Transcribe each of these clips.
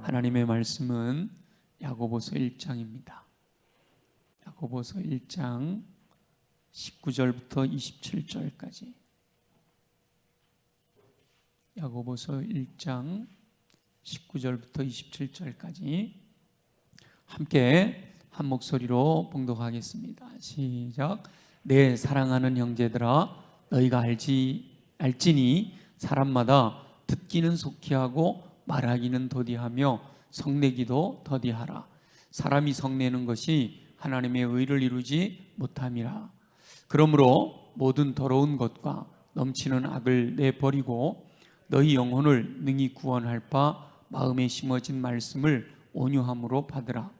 하나님의 말씀은 야고보서 1장입니다. 야고보서 1장 19절부터 27절까지. 야고보서 1장 19절부터 27절까지 함께 한 목소리로 봉독하겠습니다. 시작. 내 사랑하는 형제들아, 너희가 알지니 사람마다 듣기는 속히 하고 말하기는 더디하며 성내기도 더디하라. 사람이 성내는 것이 하나님의 의를 이루지 못함이라. 그러므로 모든 더러운 것과 넘치는 악을 내버리고 너희 영혼을 능히 구원할 바 마음에 심어진 말씀을 온유함으로 받으라.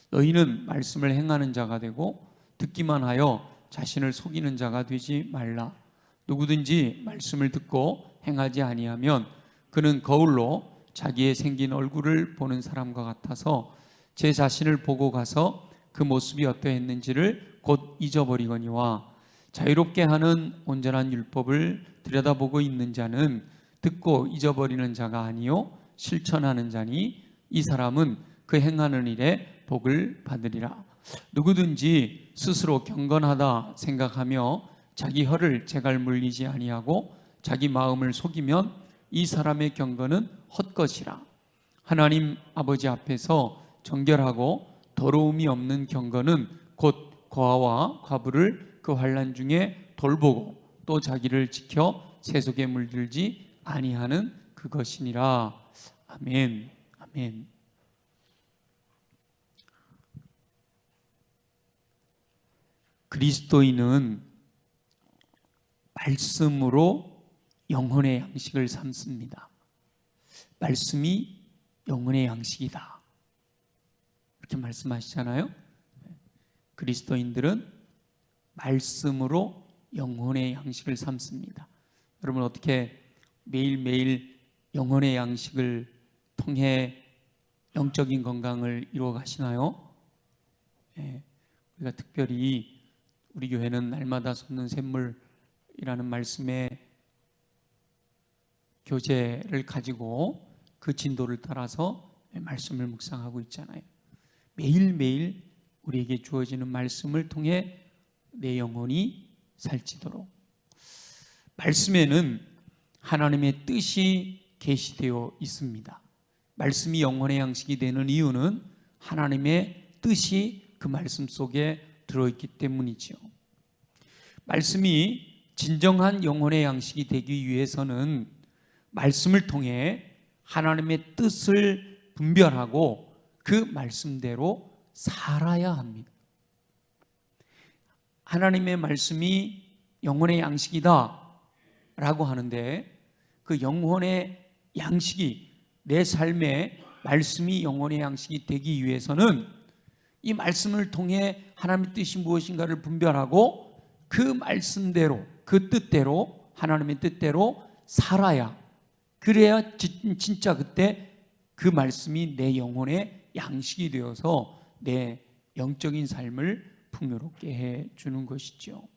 너희는 말씀을 행하는 자가 되고 듣기만 하여 자신을 속이는 자가 되지 말라. 누구든지 말씀을 듣고 행하지 아니하면 그는 거울로 자기의 생긴 얼굴을 보는 사람과 같아서 제 자신을 보고 가서 그 모습이 어떠했는지를 곧 잊어버리거니와, 자유롭게 하는 온전한 율법을 들여다보고 있는 자는 듣고 잊어버리는 자가 아니요 실천하는 자니 이 사람은 그 행하는 일에 복을 받으리라. 누구든지 스스로 경건하다 생각하며 자기 혀를 재갈 물리지 아니하고 자기 마음을 속이면 이 사람의 경건은 헛것이라. 하나님 아버지 앞에서 정결하고 더러움이 없는 경건은 곧 고아와 과부를 그 환난 중에 돌보고 또 자기를 지켜 세속에 물들지 아니하는 그것이니라. 아멘. 아멘. 그리스도인은 말씀으로 영혼의 양식을 삼습니다. 말씀이 영혼의 양식이다, 이렇게 말씀하시잖아요. 그리스도인들은 말씀으로 영혼의 양식을 삼습니다. 여러분, 어떻게 매일매일 영혼의 양식을 통해 영적인 건강을 이루어 가시나요? 우리가 특별히 우리 교회는 날마다 솟는 샘물이라는 말씀의 교재를 가지고 그 진도를 따라서 말씀을 묵상하고 있잖아요. 매일매일 우리에게 주어지는 말씀을 통해 내 영혼이 살찌도록, 말씀에는 하나님의 뜻이 계시되어 있습니다. 말씀이 영혼의 양식이 되는 이유는 하나님의 뜻이 그 말씀 속에 들어있기 때문이죠. 말씀이 진정한 영혼의 양식이 되기 위해서는 말씀을 통해 하나님의 뜻을 분별하고 그 말씀대로 살아야 합니다. 하나님의 말씀이 영혼의 양식이다 라고 하는데, 그 영혼의 양식이, 내 삶의 말씀이 영혼의 양식이 되기 위해서는 이 말씀을 통해 하나님의 뜻이 무엇인가를 분별하고 그 말씀대로, 그 뜻대로, 하나님의 뜻대로 살아야, 그래야 진짜 그때 그 말씀이 내 영혼의 양식이 되어서 내 영적인 삶을 풍요롭게 해주는 것이죠.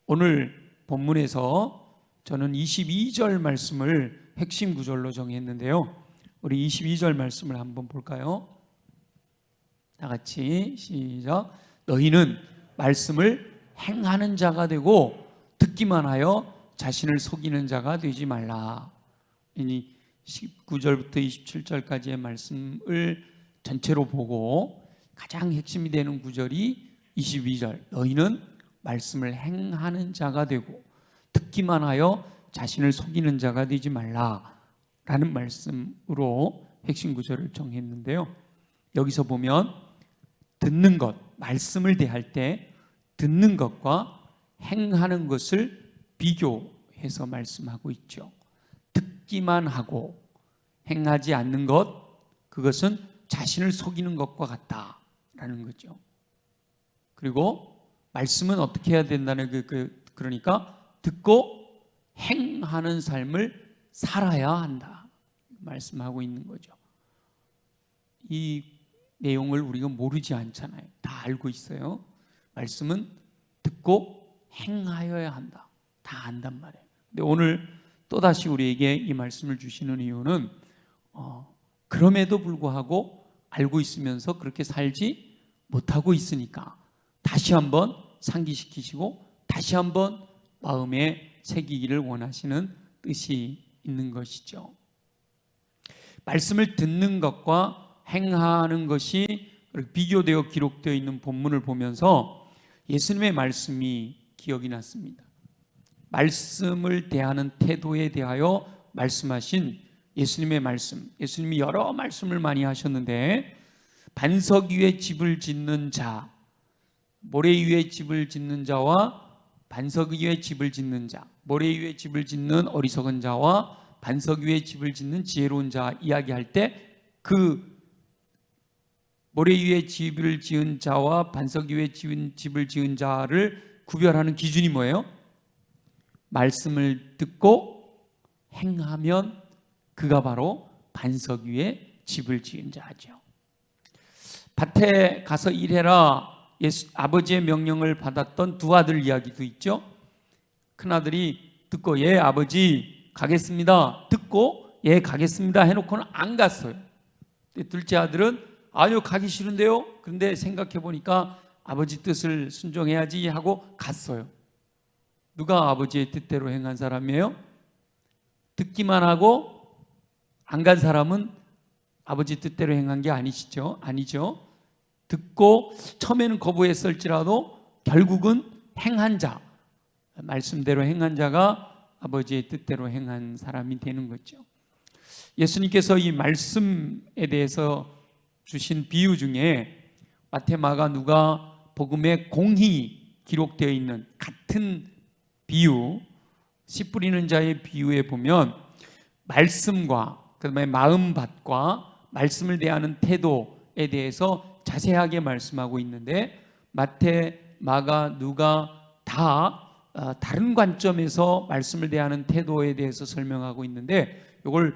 오늘 본문에서 저는 22절 말씀을 핵심 구절로 정했는데요. 우리 22절 말씀을 한번 볼까요? 다 같이 시작. 너희는 말씀을 행하는 자가 되고 듣기만 하여 자신을 속이는 자가 되지 말라. 이 19절부터 27절까지의 말씀을 전체로 보고 가장 핵심이 되는 구절이 22절. 너희는 말씀을 행하는 자가 되고 듣기만 하여 자신을 속이는 자가 되지 말라 라는 말씀으로 핵심 구절을 정했는데요. 여기서 보면 듣는 것, 말씀을 대할 때 듣는 것과 행하는 것을 비교해서 말씀하고 있죠. 듣기만 하고 행하지 않는 것, 그것은 자신을 속이는 것과 같다라는 거죠. 그리고 말씀은 어떻게 해야 된다는 그러니까 듣고 행하는 삶을 살아야 한다 말씀하고 있는 거죠. 이 내용을 우리가 모르지 않잖아요. 다 알고 있어요. 말씀은 듣고 행하여야 한다, 다 안단 말이에요. 근데 오늘 또다시 우리에게 이 말씀을 주시는 이유는 그럼에도 불구하고 알고 있으면서 그렇게 살지 못하고 있으니까 다시 한번 상기시키시고 다시 한번 마음에 새기기를 원하시는 뜻이 있는 것이죠. 말씀을 듣는 것과 행하는 것이 비교되어 기록되어 있는 본문을 보면서 예수님의 말씀이 기억이 났습니다. 말씀을 대하는 태도에 대하여 말씀하신 예수님의 말씀, 예수님이 여러 말씀을 많이 하셨는데 반석 위에 집을 짓는 자, 모래 위에 집을 짓는 자와 반석 위에 집을 짓는 자, 모래 위에 집을 짓는 어리석은 자와 반석 위에 집을 짓는 지혜로운 자 이야기할 때 그 모래 위에 집을 지은 자와 반석 위에 집을 지은 자를 구별하는 기준이 뭐예요? 말씀을 듣고 행하면 그가 바로 반석 위에 집을 지은 자죠. 밭에 가서 일해라 아버지의 명령을 받았던 두 아들 이야기도 있죠. 큰아들이 듣고 예 아버지 가겠습니다 듣고 예 가겠습니다 해놓고는 안 갔어요. 둘째 아들은 아니요 가기 싫은데요. 그런데 생각해 보니까 아버지 뜻을 순종해야지 하고 갔어요. 누가 아버지의 뜻대로 행한 사람이에요? 듣기만 하고 안 간 사람은 아버지 뜻대로 행한 게 아니시죠? 아니죠. 듣고 처음에는 거부했을지라도 결국은 행한 자, 말씀대로 행한 자가 아버지의 뜻대로 행한 사람이 되는 거죠. 예수님께서 이 말씀에 대해서 주신 비유 중에 마태, 마가, 누가 복음에 공히 기록되어 있는 같은 비유, 씨 뿌리는 자의 비유에 보면 말씀과 그다음에 마음밭과 말씀을 대하는 태도에 대해서 자세하게 말씀하고 있는데 마태, 마가, 누가 다 다른 관점에서 말씀을 대하는 태도에 대해서 설명하고 있는데 이걸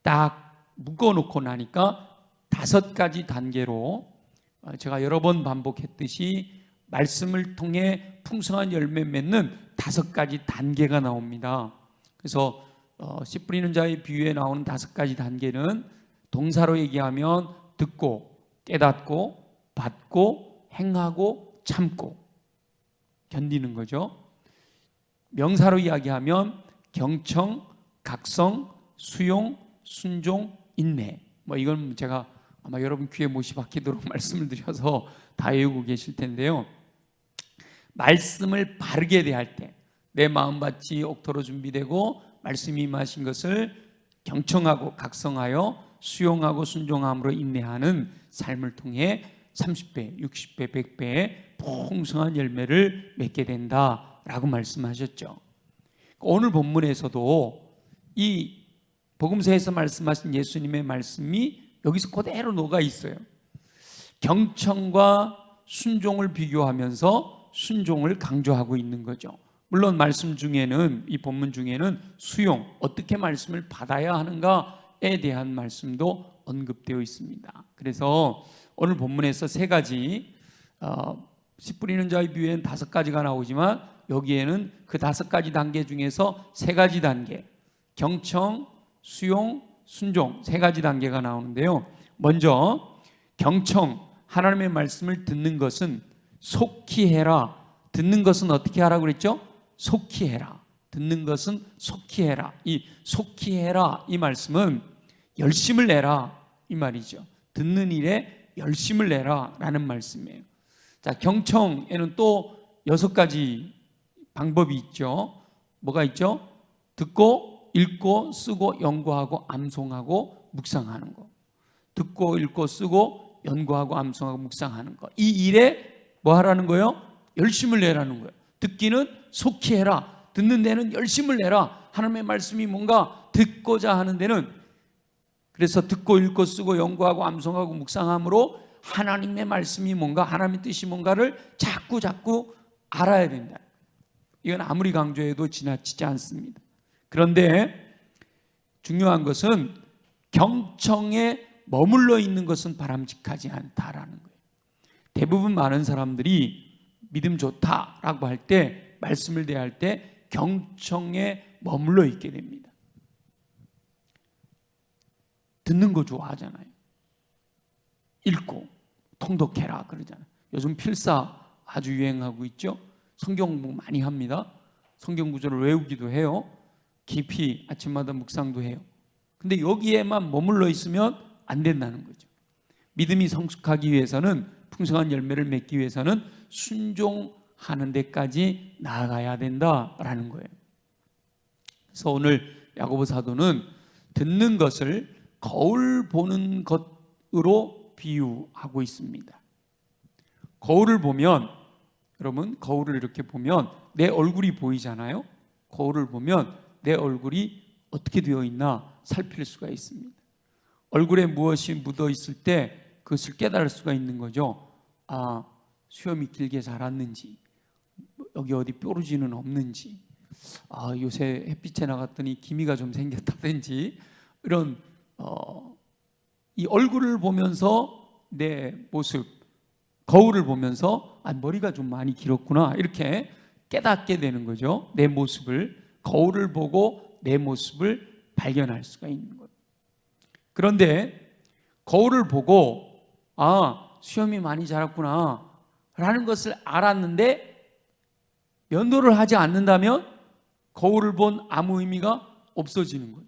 딱 묶어놓고 나니까 5가지 단계로 제가 여러 번 반복했듯이 말씀을 통해 풍성한 열매 맺는 5가지 단계가 나옵니다. 그래서 씨 뿌리는 자의 비유에 나오는 5가지 단계는 동사로 얘기하면 듣고 깨닫고 받고 행하고 참고 견디는 거죠. 명사로 이야기하면 경청, 각성, 수용, 순종, 인내. 이건 제가 아마 여러분 귀에 못이 박히도록 말씀을 드려서 다 외우고 계실 텐데요. 말씀을 바르게 대할 때 내 마음밭이 옥토로 준비되고 말씀이 임하신 것을 경청하고 각성하여 수용하고 순종함으로 인내하는 삶을 통해 30배, 60배, 100배의 풍성한 열매를 맺게 된다라고 말씀하셨죠. 오늘 본문에서도 이 복음서에서 말씀하신 예수님의 말씀이 여기서 그대로 녹아 있어요. 경청과 순종을 비교하면서 순종을 강조하고 있는 거죠. 물론 말씀 중에는, 이 본문 중에는 수용, 어떻게 말씀을 받아야 하는가에 대한 말씀도 언급되어 있습니다. 그래서 오늘 본문에서 3가지, 씨 뿌리는 자의 비유에는 5가지가 나오지만 여기에는 그 5가지 단계 중에서 3가지 단계, 경청, 수용, 순종 3가지 단계가 나오는데요. 먼저 경청, 하나님의 말씀을 듣는 것은 속히 해라. 듣는 것은 어떻게 하라고 그랬죠? 속히 해라. 듣는 것은 속히 해라. 이 속히 해라 이 말씀은 열심을 내라 이 말이죠. 듣는 일에 열심을 내라 라는 말씀이에요. 자, 경청에는 또 6가지 방법이 있죠. 뭐가 있죠? 듣고 읽고 쓰고 연구하고 암송하고 묵상하는 거. 듣고 읽고 쓰고 연구하고 암송하고 묵상하는 거. 이 일에 뭐 하라는 거예요? 열심을 내라는 거예요. 듣기는 속히 해라. 듣는 데는 열심을 내라. 하나님의 말씀이 뭔가 듣고자 하는 데는, 그래서 듣고 읽고 쓰고 연구하고 암송하고 묵상함으로 하나님의 말씀이 뭔가, 하나님의 뜻이 뭔가를 자꾸 알아야 된다. 이건 아무리 강조해도 지나치지 않습니다. 그런데 중요한 것은 경청에 머물러 있는 것은 바람직하지 않다라는 거예요. 대부분 많은 사람들이 믿음 좋다라고 할 때, 말씀을 대할 때 경청에 머물러 있게 됩니다. 듣는 거 좋아하잖아요. 읽고 통독해라 그러잖아요. 요즘 필사 아주 유행하고 있죠. 성경 공부 많이 합니다. 성경 구절을 외우기도 해요. 깊이 아침마다 묵상도 해요. 근데 여기에만 머물러 있으면 안 된다는 거죠. 믿음이 성숙하기 위해서는, 풍성한 열매를 맺기 위해서는 순종하는 데까지 나아가야 된다라는 거예요. 그래서 오늘 야고보 사도는 듣는 것을 거울 보는 것으로 비유하고 있습니다. 거울을 보면, 여러분 거울을 이렇게 보면 내 얼굴이 보이잖아요. 거울을 보면 내 얼굴이 어떻게 되어 있나 살필 수가 있습니다. 얼굴에 무엇이 묻어 있을 때 그것을 깨달을 수가 있는 거죠. 아, 수염이 길게 자랐는지, 여기 어디 뾰루지는 없는지, 아, 요새 햇빛에 나갔더니 기미가 좀 생겼다든지, 이런 이 얼굴을 보면서 내 모습, 거울을 보면서 아, 머리가 좀 많이 길었구나, 이렇게 깨닫게 되는 거죠. 내 모습을, 거울을 보고 내 모습을 발견할 수가 있는 거예요. 그런데 거울을 보고 아, 수염이 많이 자랐구나 라는 것을 알았는데 면도를 하지 않는다면 거울을 본 아무 의미가 없어지는 거예요.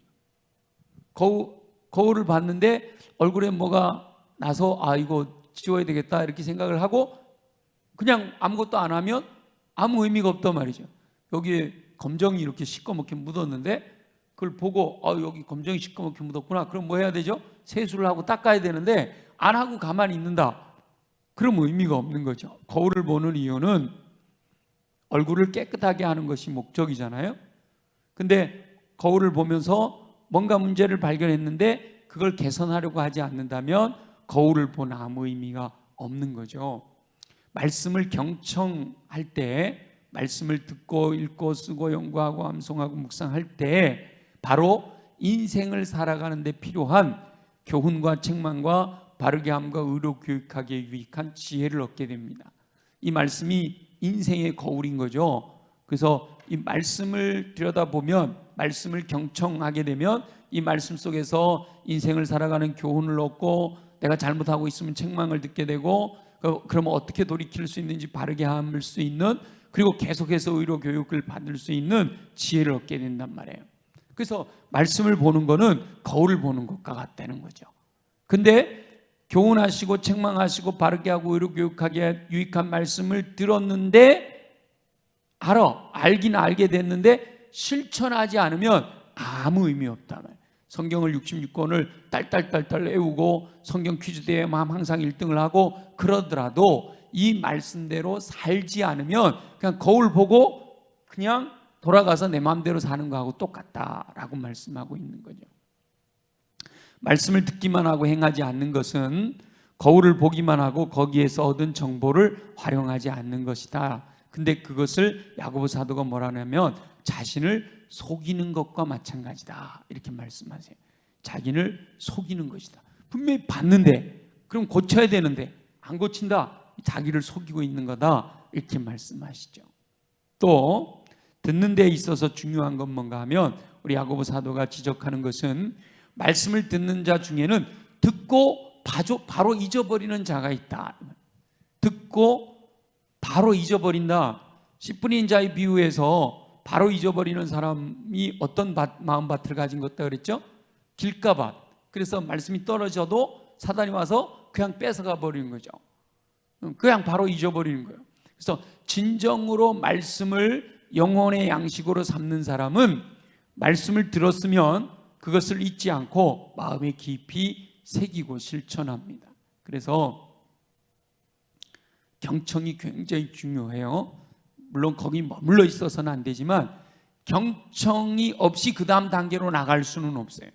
거울을 봤는데 얼굴에 뭐가 나서 아, 이거 지워야 되겠다 이렇게 생각을 하고 그냥 아무것도 안 하면 아무 의미가 없단 말이죠. 여기에 검정이 이렇게 시꺼멓게 묻었는데 그걸 보고 여기 검정이 시꺼멓게 묻었구나. 그럼 뭐 해야 되죠? 세수를 하고 닦아야 되는데 안 하고 가만히 있는다. 그럼 의미가 없는 거죠. 거울을 보는 이유는 얼굴을 깨끗하게 하는 것이 목적이잖아요. 근데 거울을 보면서 뭔가 문제를 발견했는데 그걸 개선하려고 하지 않는다면 거울을 본 아무 의미가 없는 거죠. 말씀을 경청할 때, 말씀을 듣고 읽고 쓰고 연구하고 암송하고 묵상할 때 바로 인생을 살아가는 데 필요한 교훈과 책망과 바르게 함과 의로 교육하기에 유익한 지혜를 얻게 됩니다. 이 말씀이 인생의 거울인 거죠. 그래서 이 말씀을 들여다보면, 말씀을 경청하게 되면 이 말씀 속에서 인생을 살아가는 교훈을 얻고 내가 잘못하고 있으면 책망을 듣게 되고 그러면 어떻게 돌이킬 수 있는지 바르게 함을 수 있는, 그리고 계속해서 의로 교육을 받을 수 있는 지혜를 얻게 된단 말이에요. 그래서 말씀을 보는 거는 거울을 보는 것과 같다는 거죠. 근데 교훈하시고 책망하시고 바르게 하고 의로 교육하기에 유익한 말씀을 들었는데 알긴 알게 됐는데 실천하지 않으면 아무 의미 없다 말이에요. 성경을 66권을 딸딸딸딸 외우고 성경 퀴즈 대회만 항상 1등을 하고 그러더라도 이 말씀대로 살지 않으면 그냥 거울 보고 그냥 돌아가서 내 마음대로 사는 거하고 똑같다라고 말씀하고 있는 거죠. 말씀을 듣기만 하고 행하지 않는 것은 거울을 보기만 하고 거기에서 얻은 정보를 활용하지 않는 것이다. 근데 그것을 야고보 사도가 뭐라냐면 자신을 속이는 것과 마찬가지다 이렇게 말씀하세요. 자기를 속이는 것이다. 분명히 봤는데 그럼 고쳐야 되는데 안 고친다. 자기를 속이고 있는 거다 이렇게 말씀하시죠. 또 듣는 데 있어서 중요한 건 뭔가 하면 우리 야고보 사도가 지적하는 것은 말씀을 듣는 자 중에는 듣고 바로 잊어버리는 자가 있다. 듣고 바로 잊어버린다. 씨 뿌린 자의 비유에서 바로 잊어버리는 사람이 어떤 마음밭을 가진 것다 그랬죠? 길가밭. 그래서 말씀이 떨어져도 사단이 와서 그냥 뺏어가 버리는 거죠. 그냥 바로 잊어버리는 거예요. 그래서 진정으로 말씀을 영혼의 양식으로 삼는 사람은 말씀을 들었으면 그것을 잊지 않고 마음에 깊이 새기고 실천합니다. 그래서 경청이 굉장히 중요해요. 물론 거기 머물러 있어서는 안 되지만 경청이 없이 그 다음 단계로 나갈 수는 없어요.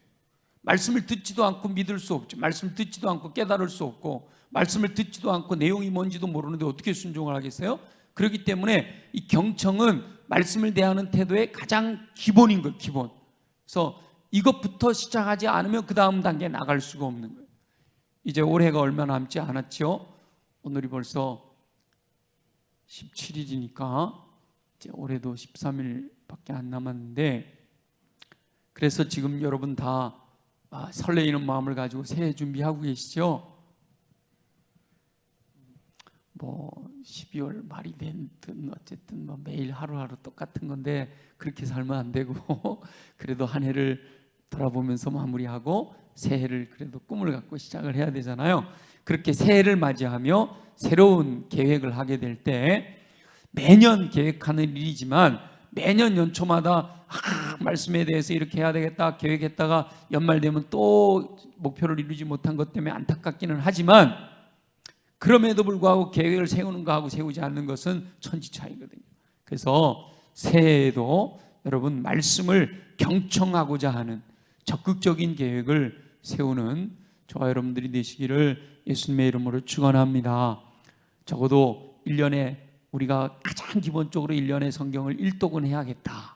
말씀을 듣지도 않고 믿을 수 없죠. 말씀을 듣지도 않고 깨달을 수 없고 말씀을 듣지도 않고 내용이 뭔지도 모르는데 어떻게 순종을 하겠어요? 그렇기 때문에 이 경청은 말씀을 대하는 태도의 가장 기본인 거예요. 기본. 그래서 이것부터 시작하지 않으면 그 다음 단계에 나갈 수가 없는 거예요. 이제 올해가 얼마 남지 않았죠. 오늘이 벌써 17일이니까 이제 올해도 13일밖에 안 남았는데, 그래서 지금 여러분 다 설레이는 마음을 가지고 새해 준비하고 계시죠? 12월 말이 된든 어쨌든 매일 하루하루 똑같은 건데 그렇게 살면 안 되고 그래도 한 해를 돌아보면서 마무리하고 새해를 그래도 꿈을 갖고 시작을 해야 되잖아요. 그렇게 새해를 맞이하며 새로운 계획을 하게 될 때 매년 계획하는 일이지만 매년 연초마다 말씀에 대해서 이렇게 해야 되겠다 계획했다가 연말 되면 또 목표를 이루지 못한 것 때문에 안타깝기는 하지만 그럼에도 불구하고 계획을 세우는 거하고 세우지 않는 것은 천지차이거든요. 그래서 새해에도 여러분 말씀을 경청하고자 하는 적극적인 계획을 세우는 저와 여러분들이 되시기를 예수님의 이름으로 축원합니다. 적어도 1년에 우리가 가장 기본적으로 1년에 성경을 일독은 해야겠다.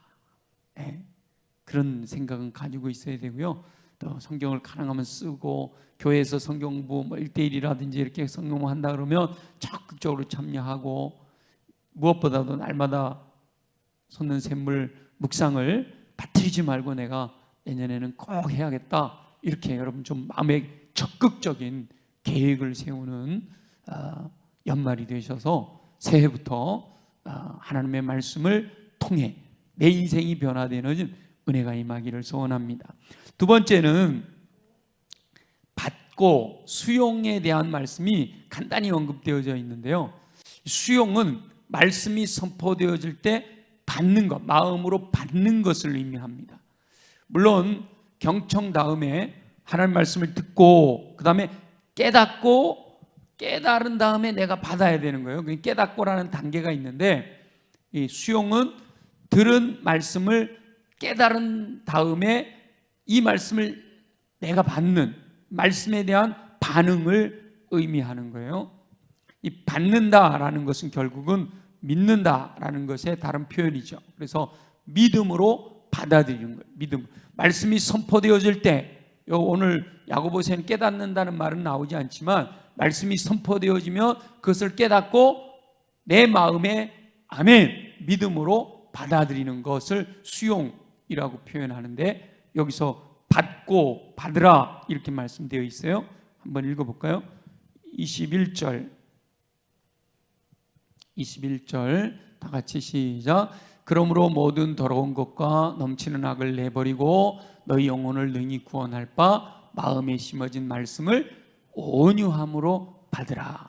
그런 생각은 가지고 있어야 되고요. 또 성경을 가능하면 쓰고 교회에서 성경 공부 1대1이라든지 이렇게 성경 공부 한다 그러면 적극적으로 참여하고 무엇보다도 날마다 솟는 샘물 묵상을 빠뜨리지 말고 내가 내년에는 꼭 해야겠다. 이렇게 여러분 좀 마음에 적극적인 계획을 세우는 연말이 되셔서 새해부터 하나님의 말씀을 통해 내 인생이 변화되는 은혜가 임하기를 소원합니다. 두 번째는 받고 수용에 대한 말씀이 간단히 언급되어져 있는데요. 수용은 말씀이 선포되어질 때 받는 것, 마음으로 받는 것을 의미합니다. 물론 경청 다음에 하나님 말씀을 듣고 그 다음에 깨닫고 깨달은 다음에 내가 받아야 되는 거예요. 깨닫고라는 단계가 있는데 이 수용은 들은 말씀을 깨달은 다음에 이 말씀을 내가 받는 말씀에 대한 반응을 의미하는 거예요. 이 받는다라는 것은 결국은 믿는다라는 것의 다른 표현이죠. 그래서 믿음으로 받아들이는 거예요. 믿음. 말씀이 선포되어질 때 오늘 야고보서에는 깨닫는다는 말은 나오지 않지만 말씀이 선포되어지면 그것을 깨닫고 내 마음에 아멘 믿음으로 받아들이는 것을 수용이라고 표현하는데 여기서 받고 받으라 이렇게 말씀되어 있어요. 한번 읽어볼까요? 21절 다 같이 시작. 그러므로 모든 더러운 것과 넘치는 악을 내버리고 너희 영혼을 능히 구원할 바 마음에 심어진 말씀을 온유함으로 받으라.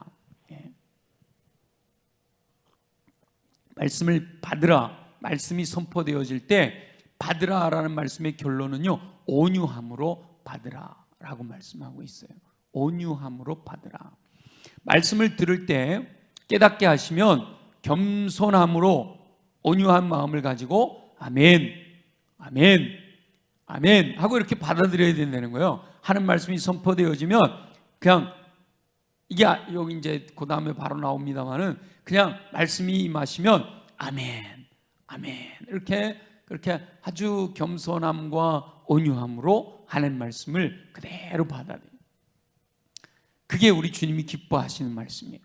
말씀을 받으라. 말씀이 선포되어질 때 받으라라는 말씀의 결론은요 온유함으로 받으라라고 말씀하고 있어요. 온유함으로 받으라. 말씀을 들을 때 깨닫게 하시면 겸손함으로 온유한 마음을 가지고 아멘, 아멘, 아멘 하고 이렇게 받아들여야 된다는 거예요. 하는 말씀이 선포되어지면 그냥 이게 여기 이제 그 다음에 바로 나옵니다만은 그냥 말씀이 임하시면 아멘, 아멘 이렇게 그렇게 아주 겸손함과 온유함으로 하는 말씀을 그대로 받아들여요. 그게 우리 주님이 기뻐하시는 말씀이에요.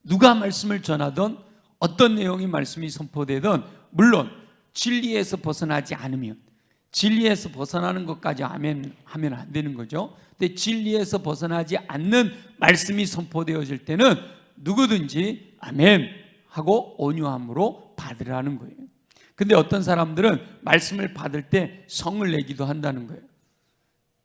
누가 말씀을 전하든 어떤 내용의 말씀이 선포되든 물론 진리에서 벗어나지 않으면 진리에서 벗어나는 것까지 아멘 하면 안 되는 거죠. 근데 진리에서 벗어나지 않는 말씀이 선포되어질 때는 누구든지 아멘 하고 온유함으로 받으라는 거예요. 근데 어떤 사람들은 말씀을 받을 때 성을 내기도 한다는 거예요.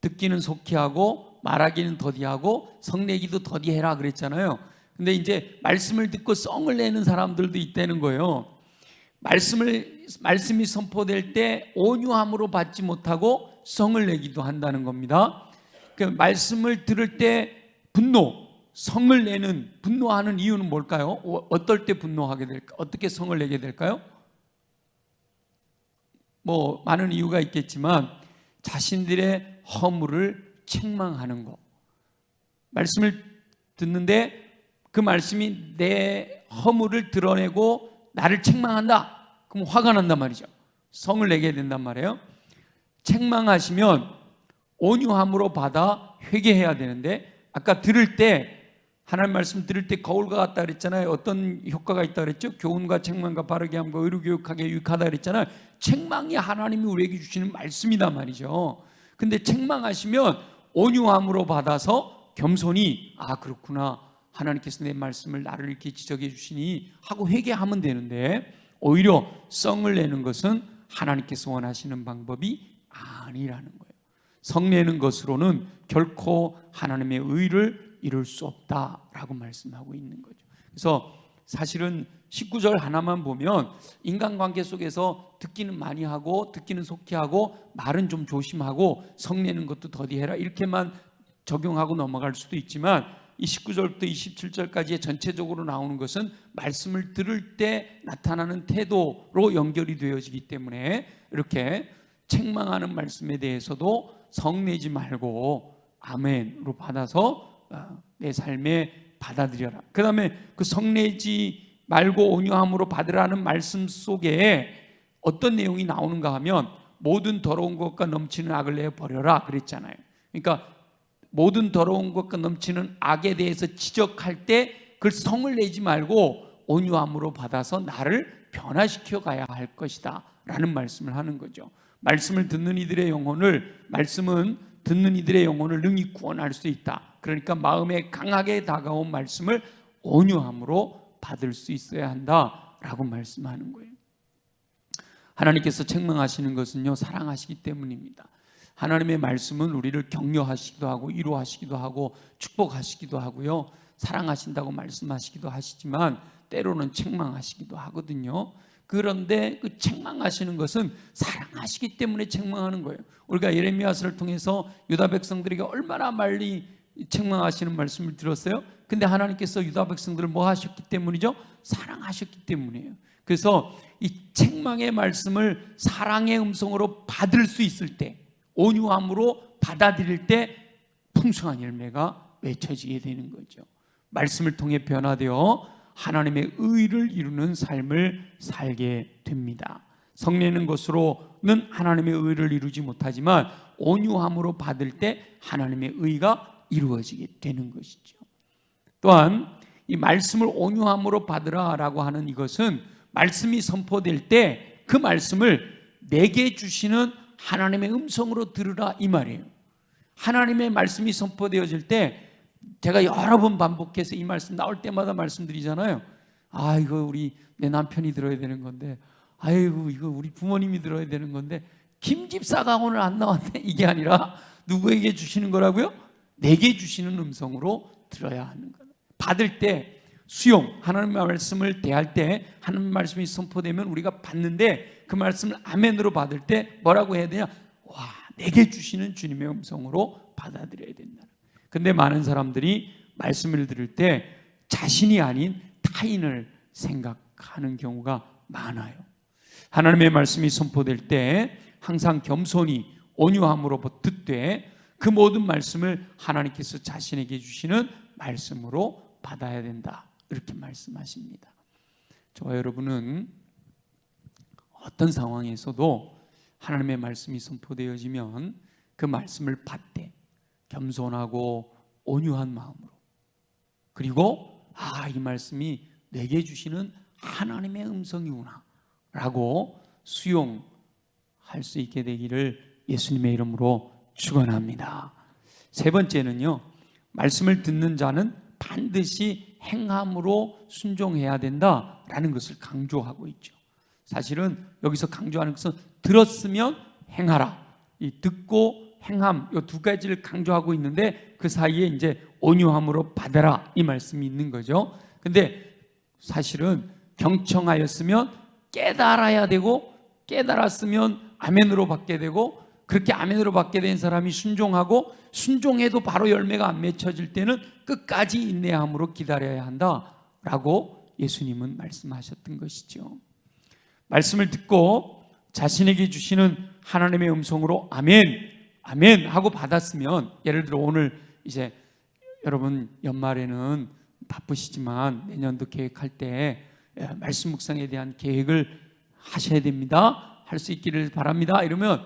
듣기는 속히 하고 말하기는 더디하고 성내기도 더디해라 그랬잖아요. 근데 이제 말씀을 듣고 성을 내는 사람들도 있다는 거예요. 말씀이 선포될 때 온유함으로 받지 못하고 성을 내기도 한다는 겁니다. 그 말씀을 들을 때 성을 내는 분노하는 이유는 뭘까요? 어떨 때 분노하게 될까? 어떻게 성을 내게 될까요? 많은 이유가 있겠지만 자신들의 허물을 책망하는 것. 말씀을 듣는데 그 말씀이 내 허물을 드러내고 나를 책망한다. 그럼 화가 난단 말이죠. 성을 내게 된단 말이에요. 책망하시면 온유함으로 받아 회개해야 되는데 아까 들을 때 하나님 말씀 들을 때 거울과 같다 그랬잖아요. 어떤 효과가 있다 그랬죠? 교훈과 책망과 바르게 함과 의로 교육하게 유익하다 그랬잖아요. 책망이 하나님이 우리에게 주시는 말씀이단 말이죠. 근데 책망하시면 온유함으로 받아서 겸손히 그렇구나, 하나님께서 내 말씀을 나를 이렇게 지적해 주시니 하고 회개하면 되는데, 오히려 성을 내는 것은 하나님께서 원하시는 방법이 아니라는 거예요. 성내는 것으로는 결코 하나님의 의를 이룰 수 없다라고 말씀하고 있는 거죠. 그래서 사실은 19절 하나만 보면 인간관계 속에서 듣기는 많이 하고 듣기는 속히 하고 말은 좀 조심하고 성내는 것도 더디해라, 이렇게만 적용하고 넘어갈 수도 있지만, 이 19절부터 27절까지의 전체적으로 나오는 것은 말씀을 들을 때 나타나는 태도로 연결이 되어지기 때문에 이렇게 책망하는 말씀에 대해서도 성내지 말고 아멘으로 받아서 내 삶에 받아들여라. 그 다음에 그 성내지 말고 온유함으로 받으라는 말씀 속에 어떤 내용이 나오는가 하면, 모든 더러운 것과 넘치는 악을 내어 버려라 그랬잖아요. 그러니까 모든 더러운 것과 넘치는 악에 대해서 지적할 때 그걸 성을 내지 말고 온유함으로 받아서 나를 변화시켜 가야 할 것이다 라는 말씀을 하는 거죠. 말씀을 듣는 이들의 영혼을, 말씀은 듣는 이들의 영혼을 능히 구원할 수 있다. 그러니까 마음에 강하게 다가온 말씀을 온유함으로 받을 수 있어야 한다라고 말씀하는 거예요. 하나님께서 책망하시는 것은요, 사랑하시기 때문입니다. 하나님의 말씀은 우리를 격려하시기도 하고 위로하시기도 하고 축복하시기도 하고요, 사랑하신다고 말씀하시기도 하시지만 때로는 책망하시기도 하거든요. 그런데 그 책망하시는 것은 사랑하시기 때문에 책망하는 거예요. 우리가 예레미야서를 통해서 유다 백성들에게 얼마나 많이 책망하시는 말씀을 들었어요. 근데 하나님께서 유다 백성들을 뭐 하셨기 때문이죠? 사랑하셨기 때문이에요. 그래서 이 책망의 말씀을 사랑의 음성으로 받을 수 있을 때, 온유함으로 받아들일 때 풍성한 열매가 맺혀지게 되는 거죠. 말씀을 통해 변화되어 하나님의 의를 이루는 삶을 살게 됩니다. 성내는 것으로는 하나님의 의를 이루지 못하지만 온유함으로 받을 때 하나님의 의가 이루어지게 되는 것이죠. 또한 이 말씀을 온유함으로 받으라라고 하는 이것은, 말씀이 선포될 때 그 말씀을 내게 주시는 하나님의 음성으로 들으라 이 말이에요. 하나님의 말씀이 선포되어질 때, 제가 여러 번 반복해서 이 말씀 나올 때마다 말씀드리잖아요. 이거 우리 내 남편이 들어야 되는 건데, 아이고 이거 우리 부모님이 들어야 되는 건데, 김 집사가 오늘 안 나왔네, 이게 아니라 누구에게 주시는 거라고요? 내게 주시는 음성으로 들어야 하는 거예요. 받을 때 수용, 하나님의 말씀을 대할 때 하나님의 말씀이 선포되면 우리가 받는데, 그 말씀을 아멘으로 받을 때 뭐라고 해야 되냐? 내게 주시는 주님의 음성으로 받아들여야 된다. 근데 많은 사람들이 말씀을 들을 때 자신이 아닌 타인을 생각하는 경우가 많아요. 하나님의 말씀이 선포될 때 항상 겸손히 온유함으로 듣되 그 모든 말씀을 하나님께서 자신에게 주시는 말씀으로 받아야 된다, 이렇게 말씀하십니다. 저와 여러분은 어떤 상황에서도 하나님의 말씀이 선포되어지면 그 말씀을 받되 겸손하고 온유한 마음으로, 그리고 이 말씀이 내게 주시는 하나님의 음성이구나 라고 수용할 수 있게 되기를 예수님의 이름으로 축원합니다. 세 번째는요, 말씀을 듣는 자는 반드시 행함으로 순종해야 된다라는 것을 강조하고 있죠. 사실은 여기서 강조하는 것은 들었으면 행하라, 이 듣고 행함, 이 두 가지를 강조하고 있는데, 그 사이에 이제 온유함으로 받아라 이 말씀이 있는 거죠. 근데 사실은 경청하였으면 깨달아야 되고, 깨달았으면 아멘으로 받게 되고, 그렇게 아멘으로 받게 된 사람이 순종하고, 순종해도 바로 열매가 안 맺혀질 때는 끝까지 인내함으로 기다려야 한다라고 예수님은 말씀하셨던 것이죠. 말씀을 듣고 자신에게 주시는 하나님의 음성으로 아멘, 아멘 하고 받았으면, 예를 들어 오늘 이제 여러분 연말에는 바쁘시지만 내년도 계획할 때 말씀 묵상에 대한 계획을 하셔야 됩니다, 할 수 있기를 바랍니다, 이러면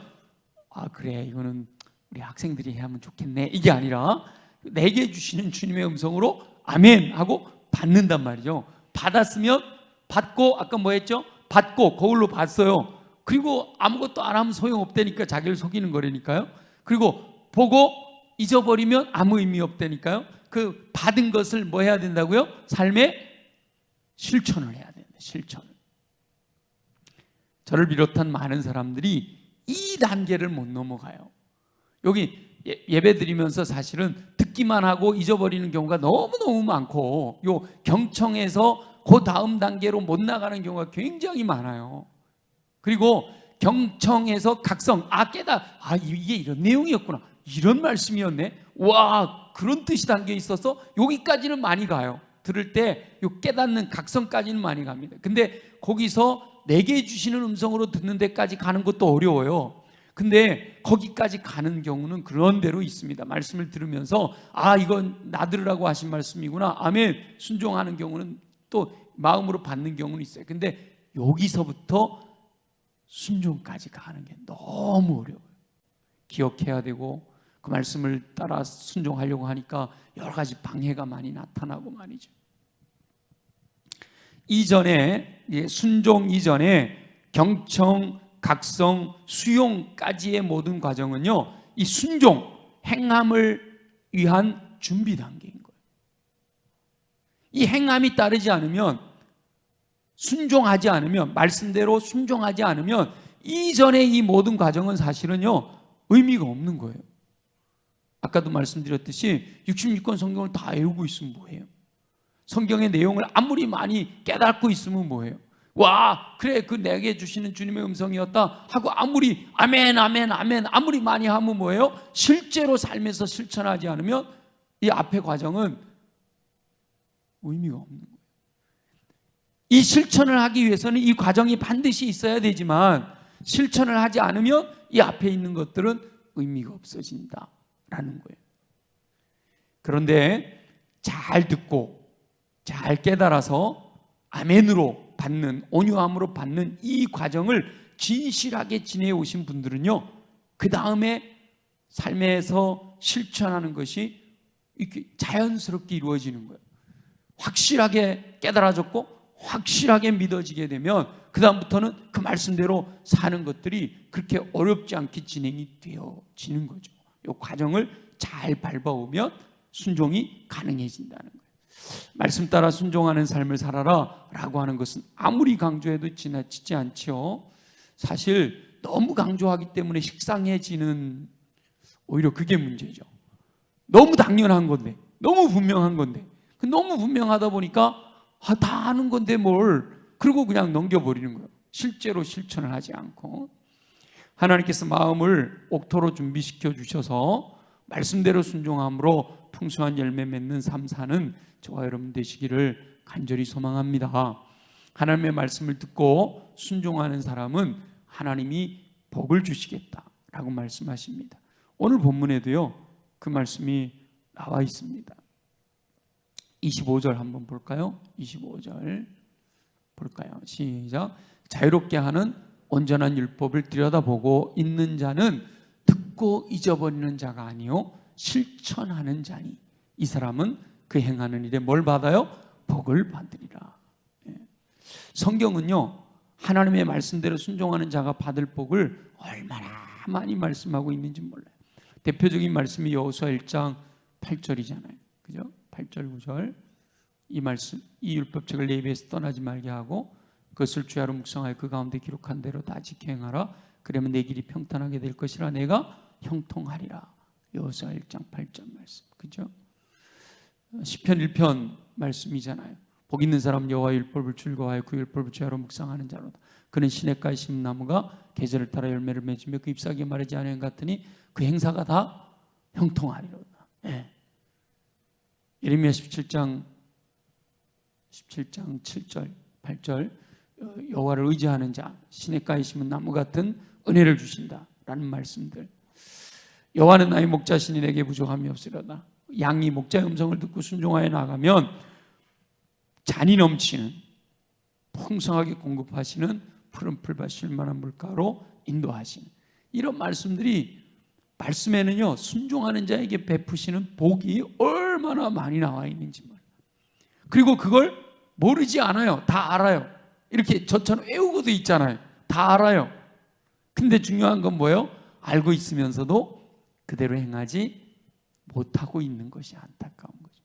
그래 이거는 우리 학생들이 해야 하면 좋겠네, 이게 아니라 내게 주시는 주님의 음성으로 아멘 하고 받는단 말이죠. 받았으면 받고, 아까 뭐 했죠? 받고 거울로 봤어요. 그리고 아무것도 안 하면 소용없다니까, 자기를 속이는 거라니까요. 그리고 보고 잊어버리면 아무 의미 없다니까요. 그 받은 것을 뭐 해야 된다고요? 삶에 실천을 해야 된다. 실천을. 저를 비롯한 많은 사람들이 이 단계를 못 넘어가요. 여기 예배 드리면서 사실은 듣기만 하고 잊어버리는 경우가 너무너무 많고, 요 경청에서 그 다음 단계로 못 나가는 경우가 굉장히 많아요. 그리고 경청에서 각성, 이게 이런 내용이었구나, 이런 말씀이었네, 와, 그런 뜻이 담겨 있어서 여기까지는 많이 가요. 들을 때 요 깨닫는 각성까지는 많이 갑니다. 근데 거기서 내게 주시는 음성으로 듣는 데까지 가는 것도 어려워요. 근데 거기까지 가는 경우는 그런 대로 있습니다. 말씀을 들으면서 이건 나 들으라고 하신 말씀이구나, 아멘, 순종하는 경우는 또 마음으로 받는 경우는 있어요. 근데 여기서부터 순종까지 가는 게 너무 어려워요. 기억해야 되고 그 말씀을 따라 순종하려고 하니까 여러 가지 방해가 많이 나타나고 말이죠. 이전에, 순종 이전에 경청, 각성, 수용까지의 모든 과정은요, 이 순종, 행함을 위한 준비 단계인 거예요. 이 행함이 따르지 않으면, 순종하지 않으면, 말씀대로 순종하지 않으면 이전의 이 모든 과정은 사실은요 의미가 없는 거예요. 아까도 말씀드렸듯이 66권 성경을 다 외우고 있으면 뭐예요? 성경의 내용을 아무리 많이 깨닫고 있으면 뭐예요? 와, 그래, 그 내게 주시는 주님의 음성이었다 하고 아무리 아멘 아멘 아멘 아무리 많이 하면 뭐예요? 실제로 삶에서 실천하지 않으면 이 앞의 과정은 의미가 없는 거예요. 이 실천을 하기 위해서는 이 과정이 반드시 있어야 되지만, 실천을 하지 않으면 이 앞에 있는 것들은 의미가 없어진다라는 거예요. 그런데 잘 듣고 잘 깨달아서 아멘으로 받는, 온유함으로 받는 이 과정을 진실하게 지내오신 분들은요, 그 다음에 삶에서 실천하는 것이 이렇게 자연스럽게 이루어지는 거예요. 확실하게 깨달아졌고 확실하게 믿어지게 되면 그 다음부터는 그 말씀대로 사는 것들이 그렇게 어렵지 않게 진행이 되어지는 거죠. 이 과정을 잘 밟아오면 순종이 가능해진다는 거예요. 말씀 따라 순종하는 삶을 살아라 라고 하는 것은 아무리 강조해도 지나치지 않죠. 사실 너무 강조하기 때문에 식상해지는, 오히려 그게 문제죠. 너무 당연한 건데, 너무 분명한 건데, 너무 분명하다 보니까 다 아는 건데 뭘, 그리고 그냥 넘겨버리는 거예요. 실제로 실천을 하지 않고. 하나님께서 마음을 옥토로 준비시켜 주셔서 말씀대로 순종함으로 풍성한 열매 맺는 삶 사는 저와 여러분 되시기를 간절히 소망합니다. 하나님의 말씀을 듣고 순종하는 사람은 하나님이 복을 주시겠다라고 말씀하십니다. 오늘 본문에도요 그 말씀이 나와 있습니다. 25절 한번 볼까요? 25절 볼까요? 시작. 자유롭게 하는 온전한 율법을 들여다보고 있는 자는 듣고 잊어버리는 자가 아니요 실천하는 자니 이 사람은 그 행하는 일에 뭘 받아요? 복을 받으리라. 성경은요 하나님의 말씀대로 순종하는 자가 받을 복을 얼마나 많이 말씀하고 있는지 몰라요. 대표적인 말씀이 여호수아 1장 8절이잖아요. 그죠? 8절 9절. 이 말씀, 이 율법책을 내 입에서 떠나지 말게 하고 그것을 주야로 묵상하여 그 가운데 기록한 대로 다 지켜 행하라. 그러면 내 길이 평탄하게 될 것이라 내가 형통하리라. 여호수아 1장 8절 말씀. 그죠? 시편 1편 말씀이잖아요. 복 있는 사람 여호와의 율법을 즐거워하여 그 율법을 주야로 묵상하는 자로다. 그는 시냇가에 심은 나무가 계절을 따라 열매를 맺으며 그 잎사귀에 마르지 않은 것 같으니 그 행사가 다 형통하리로다. 예레미야 17장 7절 8절 여호와를 의지하는 자 시냇가에 심은 나무 같은 은혜를 주신다라는 말씀들. 여호와는 나의 목자시니 내게 부족함이 없으려다. 양이 목자의 음성을 듣고 순종하여 나가면 잔이 넘치는 풍성하게 공급하시는 푸른 풀밭 쉴만한 물가로 인도하시는 이런 말씀들이 말씀에는요 순종하는 자에게 베푸시는 복이 얼마나 많이 나와 있는지 몰라요. 그리고 그걸 모르지 않아요. 다 알아요. 이렇게 저처럼 외우고도 있잖아요. 다 알아요. 근데 중요한 건 뭐예요? 알고 있으면서도 그대로 행하지 못하고 있는 것이 안타까운 거죠.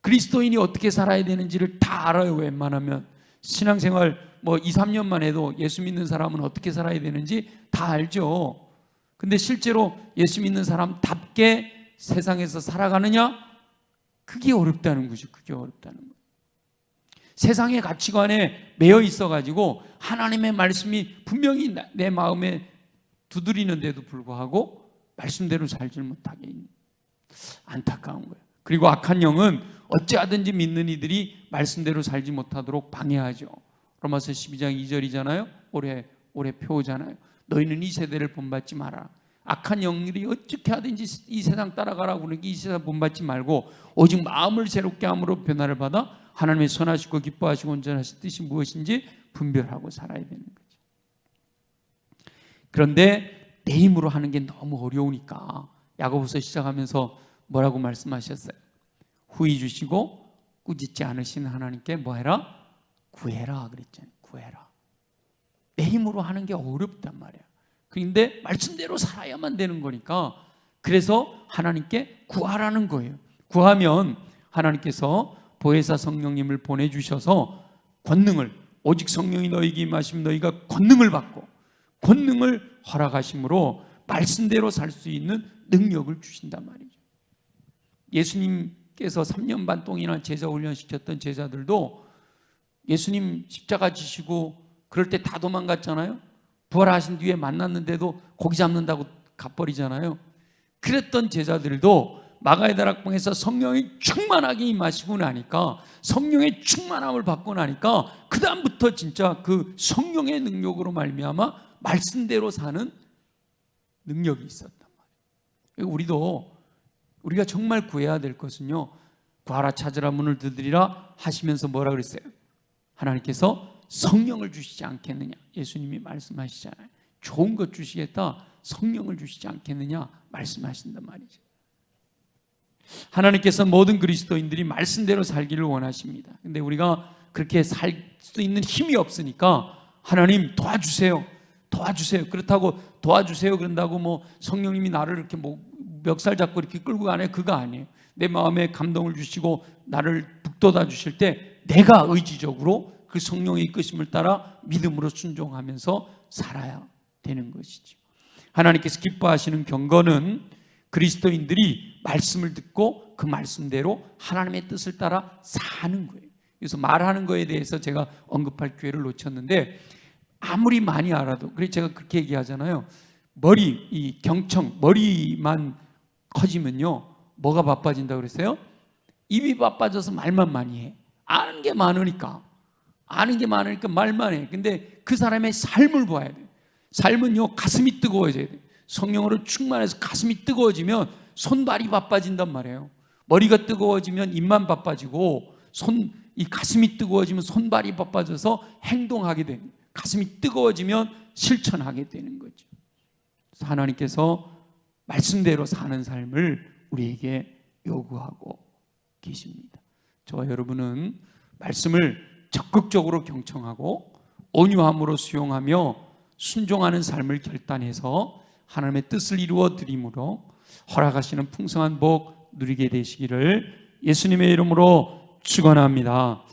그리스도인이 어떻게 살아야 되는지를 다 알아요. 웬만하면 신앙생활 2, 3년만 해도 예수 믿는 사람은 어떻게 살아야 되는지 다 알죠. 근데 실제로 예수 믿는 사람답게 세상에서 살아가느냐? 그게 어렵다는 거죠. 그게 어렵다는 거예요. 세상의 가치관에 매여 있어가지고 하나님의 말씀이 분명히 내 마음에 두드리는데도 불구하고 말씀대로 살지 못하게 있는, 안타까운 거예요. 그리고 악한 영은 어찌하든지 믿는 이들이 말씀대로 살지 못하도록 방해하죠. 로마서 12장 2절이잖아요. 올해 표잖아요. 너희는 이 세대를 본받지 마라. 악한 영들이 어떻게 하든지 이 세상 따라가라고 그러니까 이 세상 본받지 말고 오직 마음을 새롭게 함으로 변화를 받아 하나님의 선하시고 기뻐하시고 온전하신 뜻이 무엇인지 분별하고 살아야 되는 거죠. 그런데 내 힘으로 하는 게 너무 어려우니까 야고보서 시작하면서 뭐라고 말씀하셨어요? 후히 주시고 꾸짖지 않으시는 하나님께 뭐해라? 구해라 그랬잖아요. 구해라. 내 힘으로 하는 게 어렵단 말이야. 그런데 말씀대로 살아야만 되는 거니까 그래서 하나님께 구하라는 거예요. 구하면 하나님께서 보혜사 성령님을 보내주셔서 권능을, 오직 성령이 너희에게 임하시면 너희가 권능을 받고 권능을 허락하심으로 말씀대로 살 수 있는 능력을 주신단 말이죠. 예수님께서 3년 반 동이나 제자 훈련시켰던 제자들도 예수님 십자가 지시고 그럴 때 다 도망갔잖아요. 부활하신 뒤에 만났는데도 고기 잡는다고 가버리잖아요. 그랬던 제자들도 마가의 다락방에서 성령이 충만하게 임하시고 나니까, 성령의 충만함을 받고 나니까 그 다음부터 진짜 그 성령의 능력으로 말미암아 말씀대로 사는 능력이 있었단 말이에요. 우리가 정말 구해야 될 것은요, 구하라 찾으라 문을 두드리라 하시면서 뭐라 그랬어요? 하나님께서 성령을 주시지 않겠느냐. 예수님이 말씀하시잖아요. 좋은 것 주시겠다, 성령을 주시지 않겠느냐 말씀하신단 말이죠. 하나님께서 모든 그리스도인들이 말씀대로 살기를 원하십니다. 근데 우리가 그렇게 살 수 있는 힘이 없으니까 하나님 도와주세요, 도와주세요. 그렇다고 도와주세요 그런다고 성령님이 나를 이렇게 멱살 잡고 이렇게 끌고 가네, 그거 아니에요. 내 마음에 감동을 주시고 나를 북돋아 주실 때 내가 의지적으로 그 성령의 이끄심을 따라 믿음으로 순종하면서 살아야 되는 것이죠. 하나님께서 기뻐하시는 경건은 그리스도인들이 말씀을 듣고 그 말씀대로 하나님의 뜻을 따라 사는 거예요. 그래서 말하는 거에 대해서 제가 언급할 기회를 놓쳤는데, 아무리 많이 알아도, 그래서 제가 그렇게 얘기하잖아요. 이 경청, 머리만 커지면요 뭐가 바빠진다고 그랬어요? 입이 바빠져서 말만 많이 해. 아는 게 많으니까 말만 해. 근데 그 사람의 삶을 봐야 돼요. 삶은요 가슴이 뜨거워져야 돼요. 성령으로 충만해서 가슴이 뜨거워지면 손발이 바빠진단 말이에요. 머리가 뜨거워지면 입만 바빠지고 이 가슴이 뜨거워지면 손발이 바빠져서 행동하게 되는, 가슴이 뜨거워지면 실천하게 되는 거죠. 그래서 하나님께서 말씀대로 사는 삶을 우리에게 요구하고 계십니다. 저와 여러분은 말씀을 적극적으로 경청하고 온유함으로 수용하며 순종하는 삶을 결단해서 하나님의 뜻을 이루어 드림으로 허락하시는 풍성한 복 누리게 되시기를 예수님의 이름으로 축원합니다.